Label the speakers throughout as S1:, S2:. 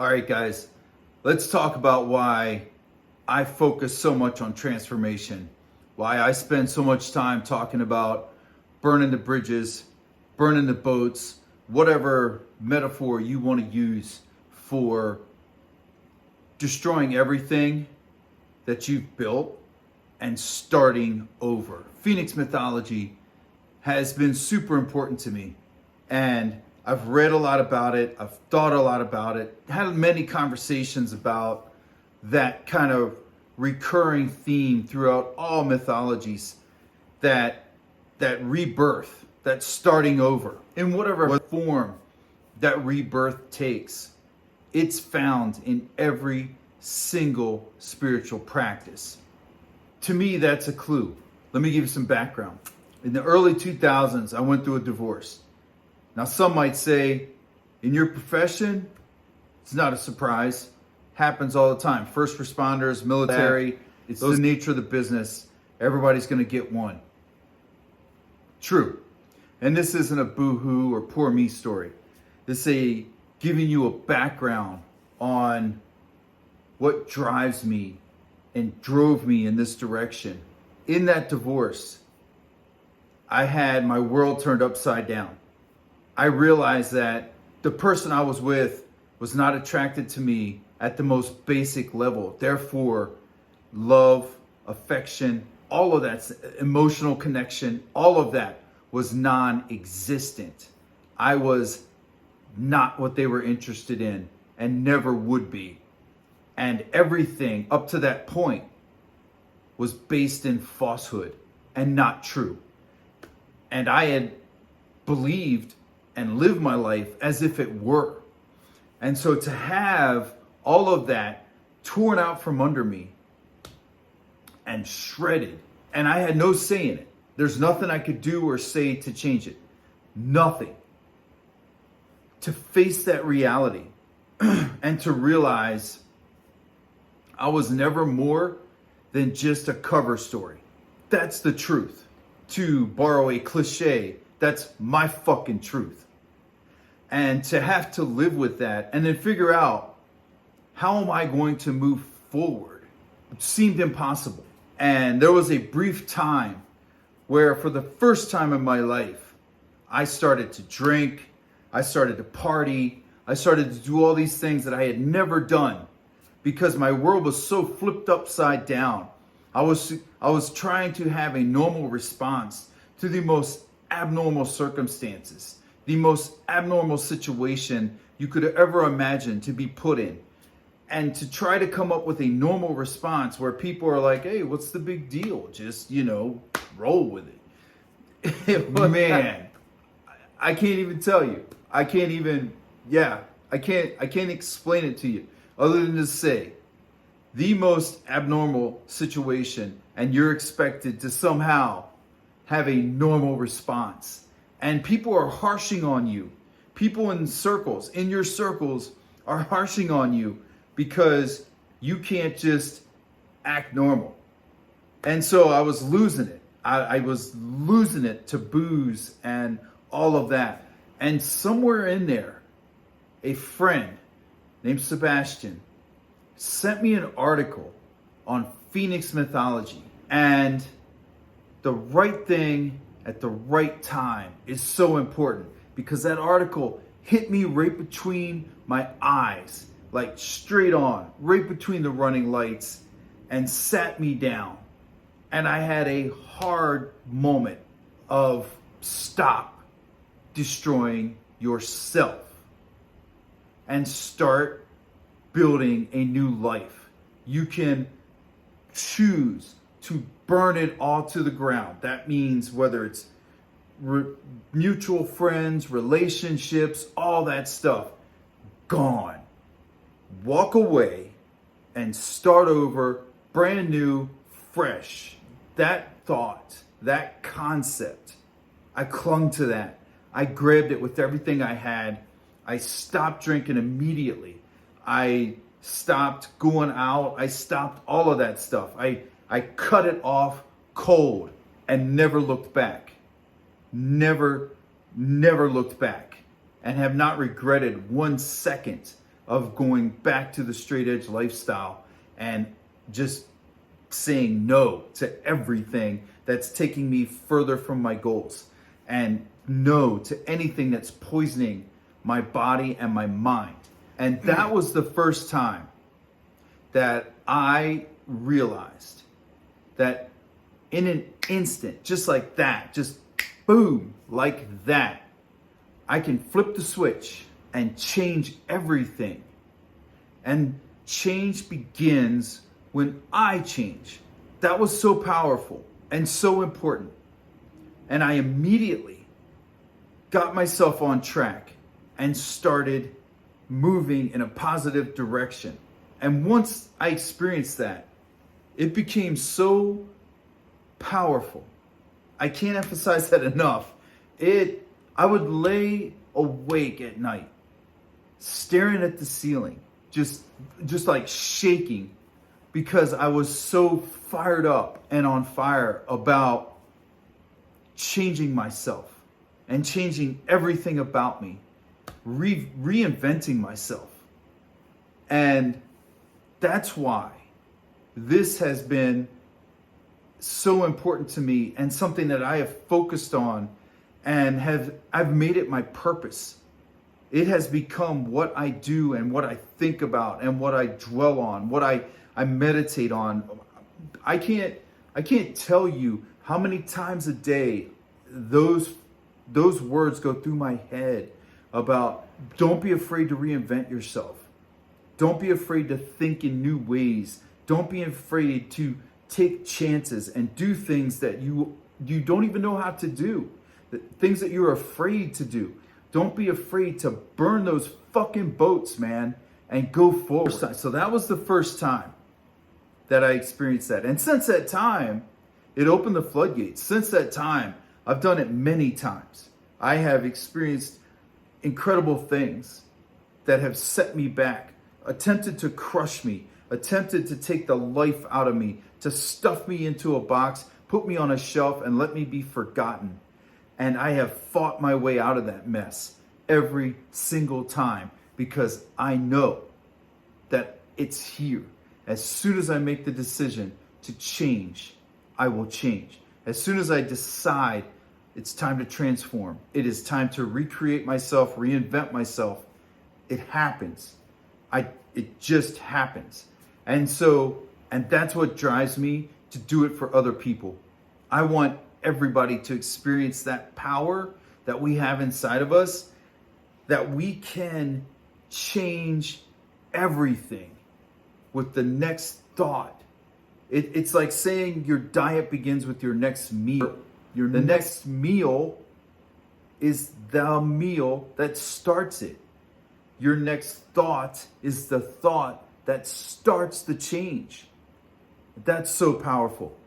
S1: All right, guys, let's talk about why I focus so much on transformation, why I spend so much time talking about burning the bridges, burning the boats, whatever metaphor you want to use for destroying everything that you've built and starting over. Phoenix mythology has been super important to me, and I've read a lot about it. I've thought a lot about it, had many conversations about that kind of recurring theme throughout all mythologies, that rebirth, that starting over in whatever form that rebirth takes. It's found in every single spiritual practice. To me, that's a clue. Let me give you some background. In the early 2000s, I went through a divorce. Now, some might say, in your profession, it's not a surprise. Happens all the time. First responders, military, it's the nature of the business. Everybody's going to get one. True. And this isn't a boo-hoo or poor me story. This is giving you a background on what drives me and drove me in this direction. In that divorce, I had my world turned upside down. I realized that the person I was with was not attracted to me at the most basic level. Therefore, love, affection, all of that, emotional connection, all of that was non-existent. I was not what they were interested in and never would be. And everything up to that point was based in falsehood and not true. And I had believed and lived my life as if it were. And so to have all of that torn out from under me and shredded, and I had no say in it. There's nothing I could do or say to change it. Nothing. To face that reality and to realize I was never more than just a cover story. That's the truth. To borrow a cliche, that's my fucking truth. And to have to live with that and then figure out, how am I going to move forward? It seemed impossible. And there was a brief time where, for the first time in my life, I started to drink, I started to party, I started to do all these things that I had never done because my world was so flipped upside down. I was trying to have a normal response to the most abnormal circumstances, the most abnormal situation you could ever imagine to be put in. And to try to come up with a normal response where people are like, hey, what's the big deal? Just, roll with it. Man, I can't even tell you. I can't explain it to you other than to say the most abnormal situation, and you're expected to somehow have a normal response. And people are harshing on you. People in your circles are harshing on you because you can't just act normal. And so I was losing it. I was losing it to booze and all of that. And somewhere in there, a friend named Sebastian sent me an article on Phoenix mythology. And the right thing at the right time is so important, because that article hit me right between my eyes, like straight on, right between the running lights, and sat me down. And I had a hard moment of stop destroying yourself and start building a new life. You can choose to burn it all to the ground. That means whether it's mutual friends, relationships, all that stuff, gone. Walk away and start over, brand new, fresh. That thought, that concept, I clung to that. I grabbed it with everything I had. I stopped drinking immediately. I stopped going out. I stopped all of that stuff. I cut it off cold and never looked back. Never looked back, and have not regretted 1 second of going back to the straight edge lifestyle and just saying no to everything that's taking me further from my goals, and no to anything that's poisoning my body and my mind. And that was the first time that I realized that in an instant, just like that, just boom, like that, I can flip the switch and change everything. And change begins when I change. That was so powerful and so important. And I immediately got myself on track and started moving in a positive direction. And once I experienced that, it became so powerful. I can't emphasize that enough. I would lay awake at night, staring at the ceiling, just like shaking, because I was so fired up and on fire about changing myself and changing everything about me, reinventing myself. And that's why this has been so important to me and something that I have focused on and I've made it my purpose. It has become what I do and what I think about and what I dwell on, what I meditate on. I can't tell you how many times a day those words go through my head about don't be afraid to reinvent yourself. Don't be afraid to think in new ways. Don't be afraid to take chances and do things that you don't even know how to do. The things that you're afraid to do. Don't be afraid to burn those fucking boats, man, and go forward. So that was the first time that I experienced that. And since that time, it opened the floodgates. Since that time, I've done it many times. I have experienced incredible things that have set me back, attempted to crush me, attempted to take the life out of me, to stuff me into a box, put me on a shelf, and let me be forgotten. And I have fought my way out of that mess every single time because I know that it's here. As soon as I make the decision to change, I will change. As soon as I decide it's time to transform, it is time to recreate myself, reinvent myself, it happens. It just happens. And that's what drives me to do it for other people. I want everybody to experience that power that we have inside of us, that we can change everything with the next thought. It's like saying your diet begins with your next meal. The next meal is the meal that starts it. Your next thought is the thought that starts the change. That's so powerful.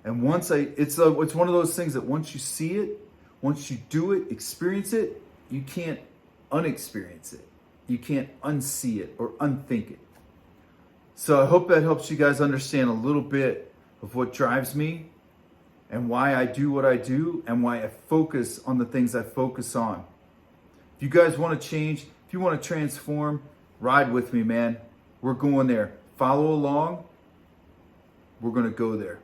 S1: And it's one of those things that once you see it, once you do it, experience it, you can't unexperience it. You can't unsee it or unthink it. So I hope that helps you guys understand a little bit of what drives me and why I do what I do and why I focus on the things I focus on. If you guys want to change, if you want to transform, ride with me, man. We're going there. Follow along. We're going to go there.